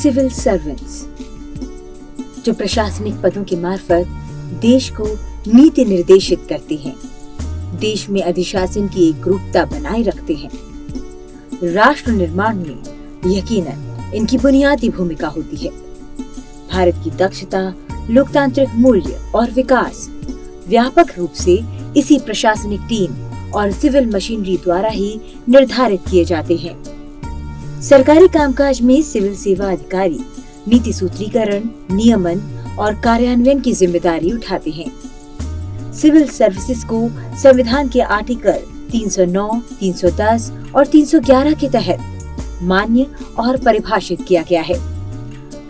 Civil servants, जो प्रशासनिक पदों के मार्फत देश को नीति निर्देशित करते हैं, देश में अधिशासन की एकरूपता बनाए रखते हैं। राष्ट्र निर्माण में यकीनन इनकी बुनियादी भूमिका होती है। भारत की दक्षता, लोकतांत्रिक मूल्य और विकास व्यापक रूप से इसी प्रशासनिक टीम और सिविल मशीनरी द्वारा ही निर्धारित किए जाते हैं। सरकारी कामकाज में सिविल सेवा अधिकारी नीति सूत्रीकरण, नियमन और कार्यान्वयन की जिम्मेदारी उठाते हैं। सिविल सर्विसेज को संविधान के आर्टिकल 309, 310 और 311 के तहत मान्य और परिभाषित किया गया है।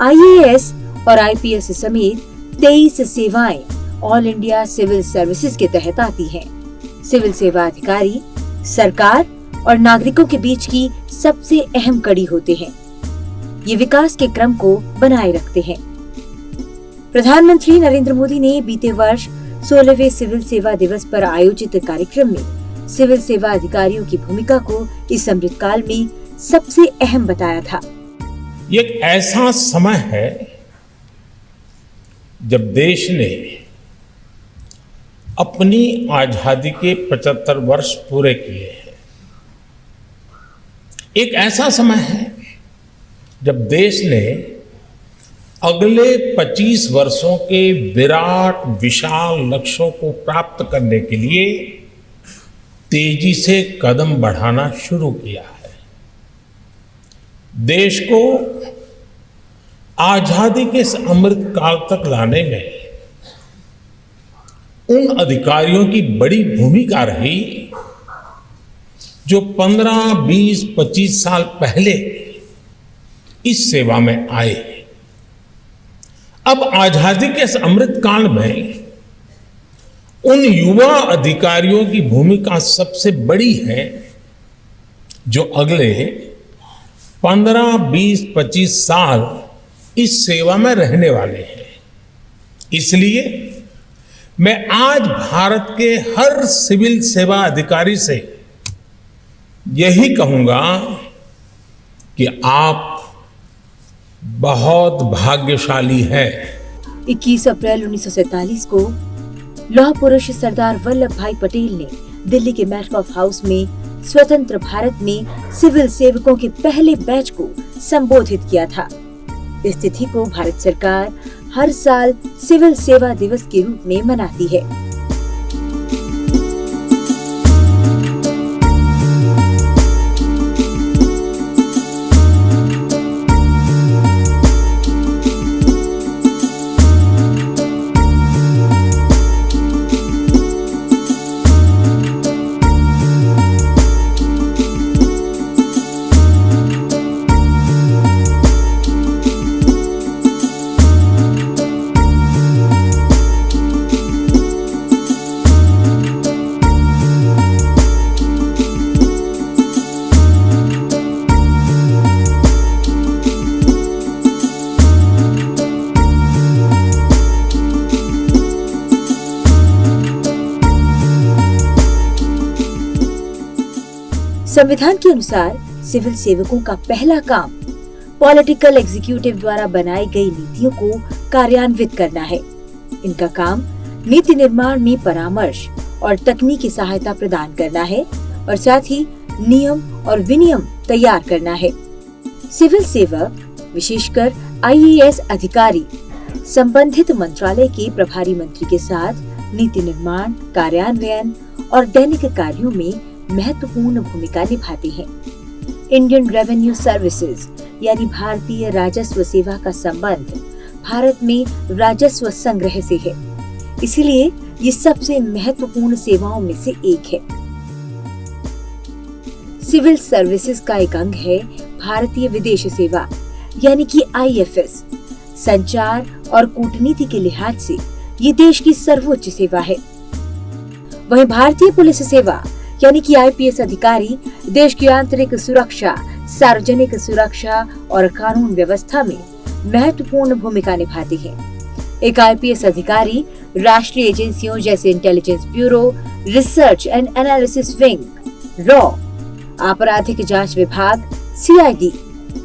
IAS और IPS समेत 23 सेवाएं ऑल इंडिया सिविल सर्विसेज के तहत आती हैं। सिविल सेवा अधिकारी सरकार और नागरिकों के बीच की सबसे अहम कड़ी होते हैं। ये विकास के क्रम को बनाए रखते हैं। प्रधानमंत्री नरेंद्र मोदी ने बीते वर्ष 16वें सिविल सेवा दिवस पर आयोजित कार्यक्रम में सिविल सेवा अधिकारियों की भूमिका को इस अमृतकाल में सबसे अहम बताया था। ये एक ऐसा समय है जब देश ने अपनी आजादी के 75 वर्ष पूरे किए हैं। एक ऐसा समय है जब देश ने अगले 25 वर्षों के विराट विशाल लक्ष्यों को प्राप्त करने के लिए तेजी से कदम बढ़ाना शुरू किया है। देश को आजादी के इस अमृत काल तक लाने में उन अधिकारियों की बड़ी भूमिका रही जो 15, 20, 25 साल पहले इस सेवा में आए। अब आजादी के इस अमृत काल में उन युवा अधिकारियों की भूमिका सबसे बड़ी है जो अगले 15, 20, 25 साल इस सेवा में रहने वाले हैं। इसलिए मैं आज भारत के हर सिविल सेवा अधिकारी से यही कहूंगा कि आप बहुत भाग्यशाली हैं। 21 अप्रैल 1947 को लौह पुरुष सरदार वल्लभ भाई पटेल ने दिल्ली के मैटकॉफ हाउस में स्वतंत्र भारत में सिविल सेवकों के पहले बैच को संबोधित किया था। इस तिथि को भारत सरकार हर साल सिविल सेवा दिवस के रूप में मनाती है। संविधान के अनुसार सिविल सेवकों का पहला काम पॉलिटिकल एग्जीक्यूटिव द्वारा बनाई गई नीतियों को कार्यान्वित करना है। इनका काम नीति निर्माण में परामर्श और तकनीकी सहायता प्रदान करना है और साथ ही नियम और विनियम तैयार करना है। सिविल सेवक विशेषकर IAS अधिकारी संबंधित मंत्रालय के प्रभारी मंत्री के साथ नीति निर्माण, कार्यान्वयन और दैनिक कार्यों में महत्वपूर्ण भूमिका निभाते हैं। इंडियन रेवेन्यू सर्विसेज यानी भारतीय राजस्व सेवा का संबंध भारत में राजस्व संग्रह से है, इसलिए ये सबसे महत्वपूर्ण सेवाओं में से एक है। सिविल सर्विसेज का एक अंग है भारतीय विदेश सेवा यानी कि IFS। संचार और कूटनीति के लिहाज से ये देश की सर्वोच्च सेवा है। वहीं भारतीय पुलिस सेवा यानी कि IPS अधिकारी देश की आंतरिक सुरक्षा, सार्वजनिक सुरक्षा और कानून व्यवस्था में महत्वपूर्ण भूमिका निभाते हैं। एक IPS अधिकारी राष्ट्रीय एजेंसियों जैसे intelligence bureau, research and analysis wing, raw, आपराधिक जांच विभाग CID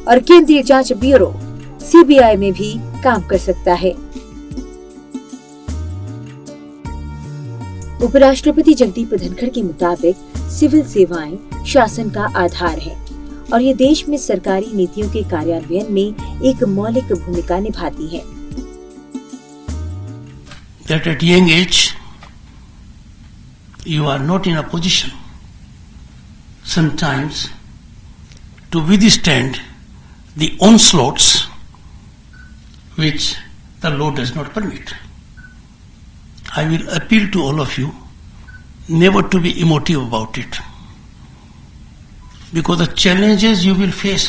और केंद्रीय जांच ब्यूरो सीबीआई में भी काम कर सकता है। उपराष्ट्रपति जगदीप धनखड़ के मुताबिक सिविल सेवाएं शासन का आधार है और ये देश में सरकारी नीतियों के कार्यान्वयन में एक मौलिक भूमिका निभाती है। That at young age you are not in a position sometimes to withstand the onslaughts which the law does not permit. I will appeal to all of you never to be emotive about it, because the challenges you will face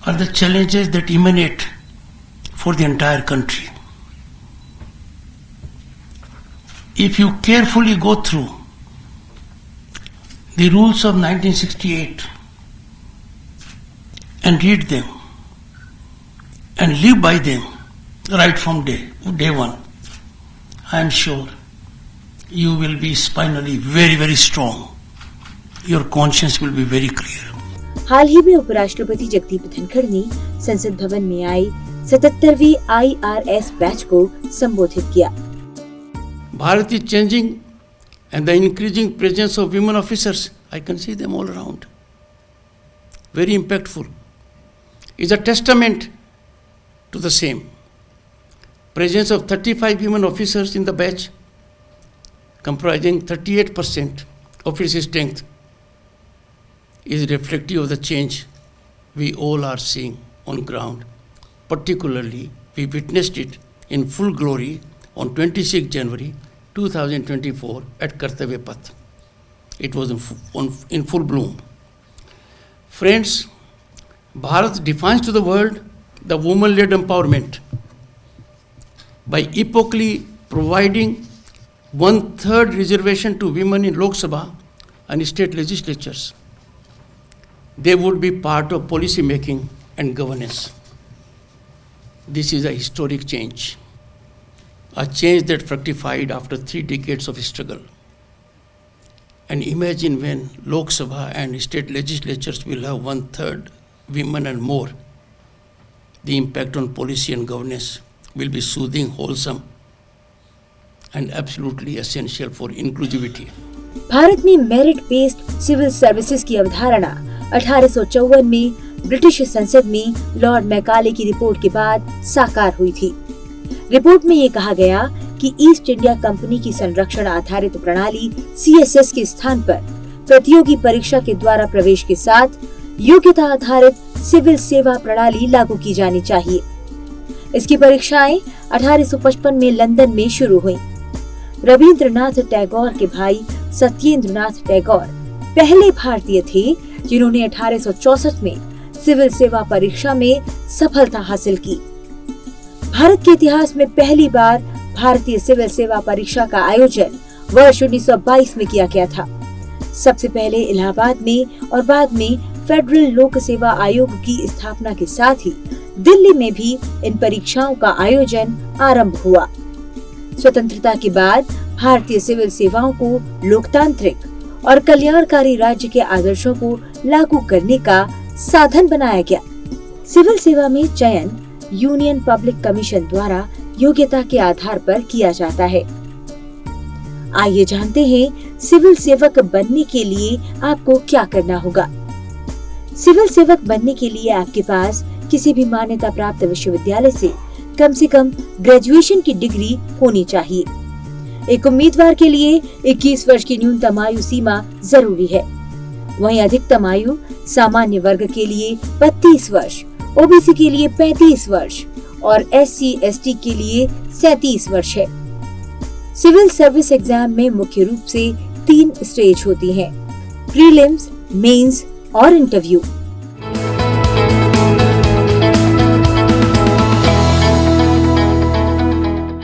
are the challenges that emanate for the entire country. If you carefully go through the rules of 1968 and read them and live by them right from day one, I am sure you will be spinally very, very strong. Your conscience will be very clear. हाल ही में उपराष्ट्रपति जगदीप धनखड़ ने संसद भवन में आई 77वीं IRS batch को संबोधित किया। Bharat is changing, and the increasing presence of women officers, I can see them all around. Very impactful. Is a testament to the same. Presence of 35 women officers in the batch, comprising 38% of its strength, is reflective of the change we all are seeing on ground. Particularly, we witnessed it in full glory on 26 January 2024 at Kartavya Path. It was in full bloom. Friends, Bharat defines to the world the woman-led empowerment by epochally providing 1/3 reservation to women in Lok Sabha and state legislatures. They would be part of policy making and governance. This is a historic change, a change that fructified after 3 decades of struggle. And imagine when Lok Sabha and state legislatures will have 1/3 women and more, the impact on policy and governance will be soothing, wholesome, and absolutely essential for inclusivity. Bharat में merit based civil services की अवधारणा 1854 में British संसद में Lord Macaulay की report के बाद साकार हुई थी। रिपोर्ट में ये कहा गया कि ईस्ट इंडिया कंपनी की संरक्षण आधारित प्रणाली CSS के स्थान पर प्रतियोगी परीक्षा के द्वारा प्रवेश के साथ योग्यता आधारित सिविल सेवा प्रणाली लागू की जानी चाहिए। इसकी परीक्षाएं 1855 में लंदन में शुरू हुई। रविंद्रनाथ टैगोर के भाई सत्येंद्रनाथ टैगोर पहले भारतीय थे जिन्होंने 1864 में सिविल सेवा परीक्षा में सफलता हासिल की। भारत के इतिहास में पहली बार भारतीय सिविल सेवा परीक्षा का आयोजन वर्ष 1922 में किया गया था। सबसे पहले इलाहाबाद में और बाद में फेडरल लोक सेवा आयोग की स्थापना के साथ ही दिल्ली में भी इन परीक्षाओं का आयोजन आरंभ हुआ। स्वतंत्रता के बाद भारतीय सिविल सेवाओं को लोकतांत्रिक और कल्याणकारी राज्य के आदर्शों को लागू करने का साधन बनाया गया। सिविल सेवा में चयन यूनियन पब्लिक कमीशन द्वारा योग्यता के आधार पर किया जाता है। आइए जानते हैं सिविल सेवक बनने के लिए आपको क्या करना होगा। सिविल सेवक बनने के लिए आपके पास किसी भी मान्यता प्राप्त विश्वविद्यालय से कम ग्रेजुएशन की डिग्री होनी चाहिए। एक उम्मीदवार के लिए 21 वर्ष की न्यूनतम आयु सीमा जरूरी है। वहीं अधिकतम आयु सामान्य वर्ग के लिए 32 वर्ष, ओबीसी के लिए 35 वर्ष और SC/ST के लिए 37 वर्ष है। सिविल सर्विस एग्जाम में मुख्य रूप से 3 स्टेज होती हैं: प्रीलिम्स, मेंस और इंटरव्यू।